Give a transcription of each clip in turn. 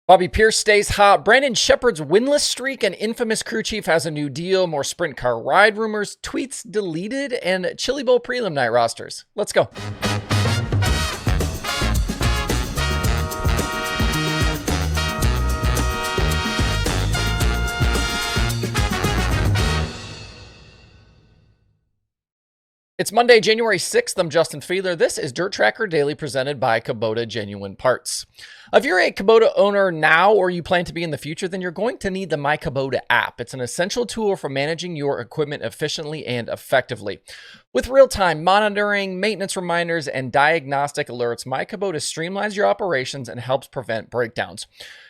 Bobby Pierce stays hot. Brandon Sheppard's winless streak and infamous crew chief has a new deal. More sprint car ride rumors, tweets deleted, and Chili Bowl prelim night rosters. Let's go. It's Monday, January 6th. I'm Justin Fiedler. This is DIRTRACKR Daily presented by Kubota Genuine Parts. If you're a Kubota owner now or you plan to be in the future, then you're going to need the myKubota app. It's an essential tool for managing your equipment efficiently and effectively. With real-time monitoring, maintenance reminders, and diagnostic alerts, myKubota streamlines your operations and helps prevent breakdowns.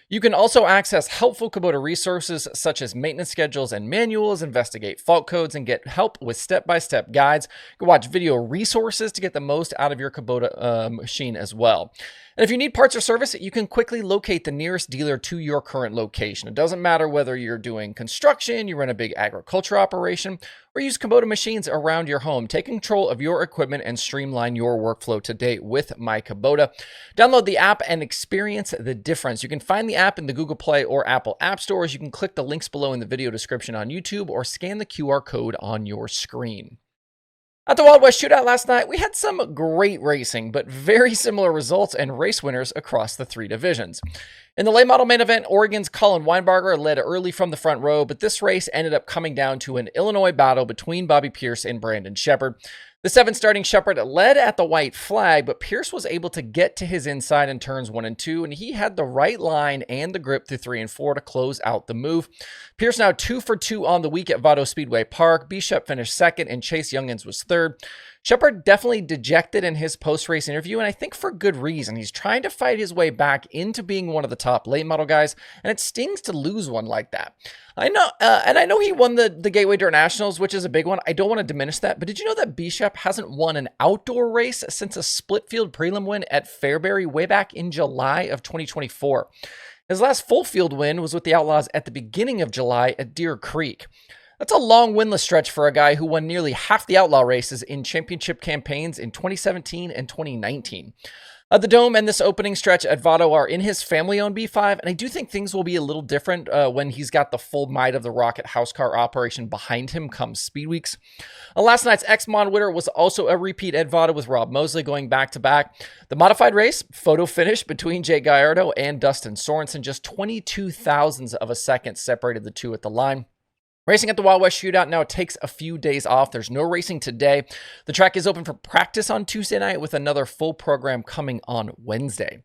You can also access helpful Kubota resources such as maintenance schedules and manuals, investigate fault codes, and get help with step-by-step guides. You can watch video resources to get the most out of your Kubota machine as well. And if you need parts or service, you can quickly locate the nearest dealer to your current location. It doesn't matter whether you're doing construction, you run a big agriculture operation, or use Kubota machines around your home. Take control of your equipment and streamline your workflow today with myKubota. Download the app and experience the difference. You can find the app in the Google Play or Apple App Stores. You can click the links below in the video description on YouTube or scan the QR code on your screen. At the Wild West Shootout last night, we had some great racing, but very similar results and race winners across the three divisions. In the late model main event, Oregon's Colin Weinbarger led early from the front row, but this race ended up coming down to an Illinois battle between Bobby Pierce and Brandon Sheppard. The 7 starting Sheppard led at the white flag, but Pierce was able to get to his inside in turns 1 and 2, and he had the right line and the grip through 3 and 4 to close out the move. Pierce now 2 for 2 on the week at Vado Speedway Park. Bishop finished second, and Chase Youngins was third. Sheppard definitely dejected in his post-race interview, and I think for good reason. He's trying to fight his way back into being one of the top late model guys, and it stings to lose one like that. I know he won the Gateway Dirt Nationals, which is a big one. I don't want to diminish that, but did you know that Bishop hasn't won an outdoor race since a split field prelim win at Fairbury way back in July of 2024? His last full field win was with the Outlaws at the beginning of July at Deer Creek. That's a long winless stretch for a guy who won nearly half the Outlaw races in championship campaigns in 2017 and 2019. The Dome and this opening stretch at Vado are in his family-owned B5, and I do think things will be a little different when he's got the full might of the Rocket house car operation behind him come Speed Weeks. Last night's X-Mon winner was also a repeat at Vado with Rob Mosley going back-to-back. The modified race, photo finish between Jake Gallardo and Dustin Sorensen, just 22 thousandths of a second separated the two at the line. Racing at the Wild West Shootout now takes a few days off. There's no racing today. The track is open for practice on Tuesday night with another full program coming on Wednesday.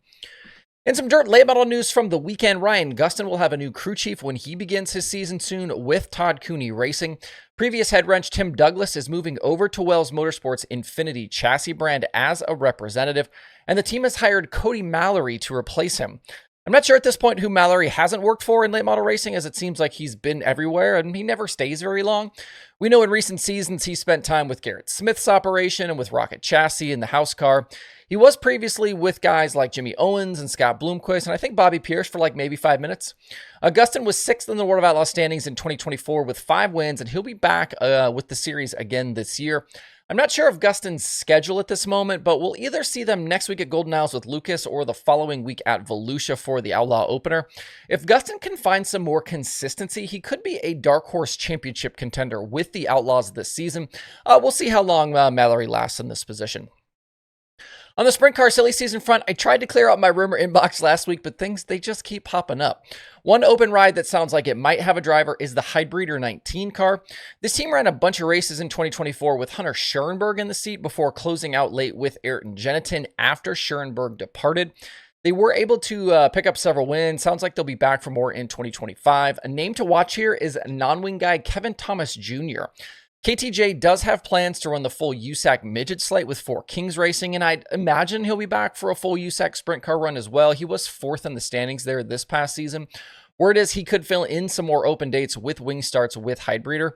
In some dirt late model news from the weekend, Ryan Gustin will have a new crew chief when he begins his season soon with Todd Cooney Racing. Previous head wrench Tim Douglas is moving over to Wells Motorsports Infinity chassis brand as a representative, and the team has hired Cody Mallory to replace him. I'm not sure at this point who Mallory hasn't worked for in late model racing, as it seems like he's been everywhere and he never stays very long. We know in recent seasons he spent time with Garrett Smith's operation and with Rocket Chassis and the house car. He was previously with guys like Jimmy Owens and Scott Bloomquist, and I think Bobby Pierce for like maybe 5 minutes. Gustin was 6th in the World of Outlaw standings in 2024 with 5 wins, and he'll be back with the series again this year. I'm not sure of Gustin's schedule at this moment, but we'll either see them next week at Golden Isles with Lucas or the following week at Volusia for the Outlaw opener. If Gustin can find some more consistency, he could be a dark horse championship contender with the Outlaws this season. We'll see how long Mallory lasts in this position. On the sprint car silly season front, I tried to clear out my rumor inbox last week, but they just keep popping up. One open ride that sounds like it might have a driver is the Heidbreder 19 car. This team ran a bunch of races in 2024 with Hunter Schoenberg in the seat before closing out late with Ayrton Genitin after Schoenberg departed. They were able to pick up several wins. Sounds like they'll be back for more in 2025. A name to watch here is non-wing guy Kevin Thomas Jr. KTJ does have plans to run the full USAC midget slate with 4 Kings Racing, and I'd imagine he'll be back for a full USAC sprint car run as well. He was 4th in the standings there this past season. Word is he could fill in some more open dates with wing starts with Heidbreder.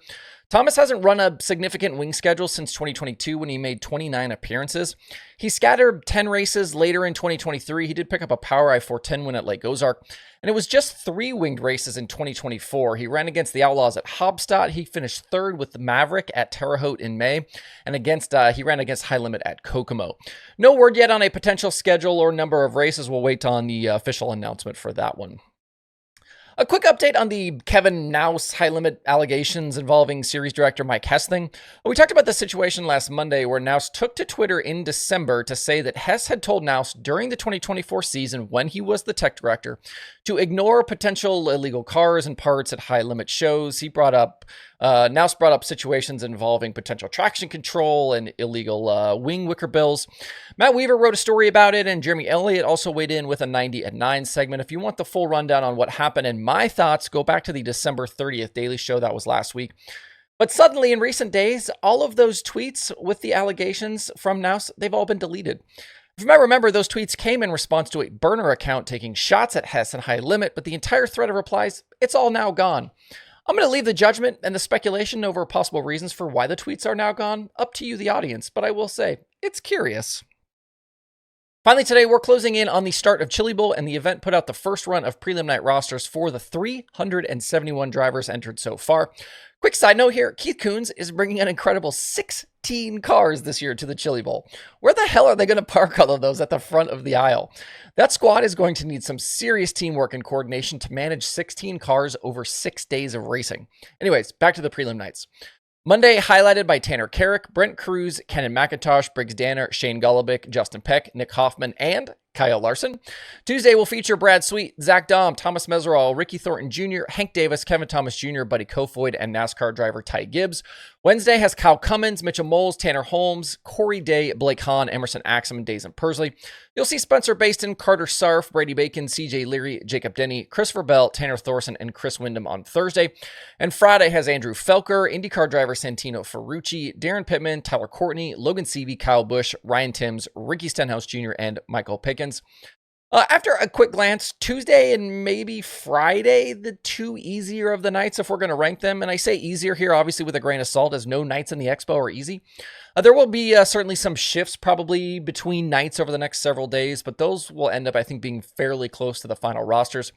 Thomas hasn't run a significant wing schedule since 2022 when he made 29 appearances. He scattered 10 races later in 2023. He did pick up a Power I-410 win at Lake Ozark, and it was just 3 winged races in 2024. He ran against the Outlaws at Hobstadt. He finished 3rd with the Maverick at Terre Haute in May, and he ran against High Limit at Kokomo. No word yet on a potential schedule or number of races. We'll wait on the official announcement for that one. A quick update on the Kevin Nouse High Limit allegations involving series director Mike Hess. We talked about this situation last Monday where Nouse took to Twitter in December to say that Hess had told Nouse during the 2024 season when he was the tech director to ignore potential illegal cars and parts at High Limit shows. Nouse brought up situations involving potential traction control and illegal wing wicker bills. Matt Weaver wrote a story about it, and Jeremy Elliott also weighed in with a 90 at 9 segment. If you want the full rundown on what happened and my thoughts, go back to the December 30th Daily Show. That was last week. But suddenly, in recent days, all of those tweets with the allegations from Nouse, they've all been deleted. If you might remember, those tweets came in response to a burner account taking shots at Hess and High Limit, but the entire thread of replies, it's all now gone. I'm going to leave the judgment and the speculation over possible reasons for why the tweets are now gone up to you, the audience, but I will say, it's curious. Finally, today, we're closing in on the start of Chili Bowl, and the event put out the first run of prelim night rosters for the 371 drivers entered so far. Quick side note here, Keith Kunz is bringing an incredible 16 cars this year to the Chili Bowl. Where the hell are they going to park all of those at the front of the aisle? That squad is going to need some serious teamwork and coordination to manage 16 cars over 6 days of racing. Anyways, back to the prelim nights. Monday, highlighted by Tanner Carrick, Brent Cruz, Kenan McIntosh, Briggs Danner, Shane Golobic, Justin Peck, Nick Hoffman, and Kyle Larson. Tuesday will feature Brad Sweet, Zach Dahm, Thomas Meserol, Ricky Thornton Jr., Hank Davis, Kevin Thomas Jr., Buddy Kofoid, and NASCAR driver Ty Gibbs. Wednesday has Kyle Cummins, Mitchell Moles, Tanner Holmes, Corey Day, Blake Hahn, Emerson Axum, and Dazen Persley. You'll see Spencer Baston, Carter Sarf, Brady Bacon, CJ Leary, Jacob Denny, Christopher Bell, Tanner Thorson, and Chris Windham on Thursday. And Friday has Andrew Felker, IndyCar driver Santino Ferrucci, Darren Pittman, Tyler Courtney, Logan Seavey, Kyle Busch, Ryan Timms, Ricky Stenhouse Jr., and Michael Pickens. After a quick glance, Tuesday and maybe Friday, the 2 easier of the nights if we're going to rank them. And I say easier here, obviously, with a grain of salt, as no nights in the Expo are easy. There will be certainly some shifts probably between nights over the next several days, but those will end up, I think, being fairly close to the final rosters.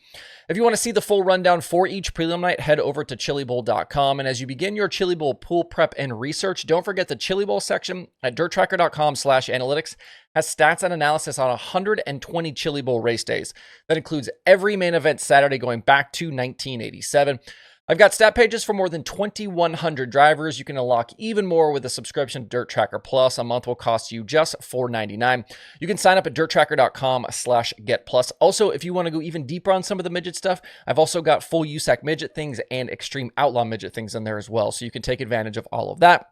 If you want to see the full rundown for each prelim night, head over to chilibowl.com. And as you begin your Chili Bowl pool prep and research, don't forget the Chili Bowl section at DIRTRACKR.com/analytics has stats and analysis on 120 Chili Bowl race days. That includes every main event Saturday going back to 1987. I've got stat pages for more than 2,100 drivers. You can unlock even more with a subscription to Dirt Tracker Plus. A month will cost you just $4.99. You can sign up at dirttracker.com/getplus. Also, if you want to go even deeper on some of the midget stuff, I've also got full USAC midget things and extreme outlaw midget things in there as well. So you can take advantage of all of that.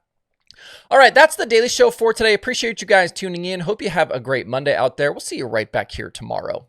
All right, that's the Daily Show for today. Appreciate you guys tuning in. Hope you have a great Monday out there. We'll see you right back here tomorrow.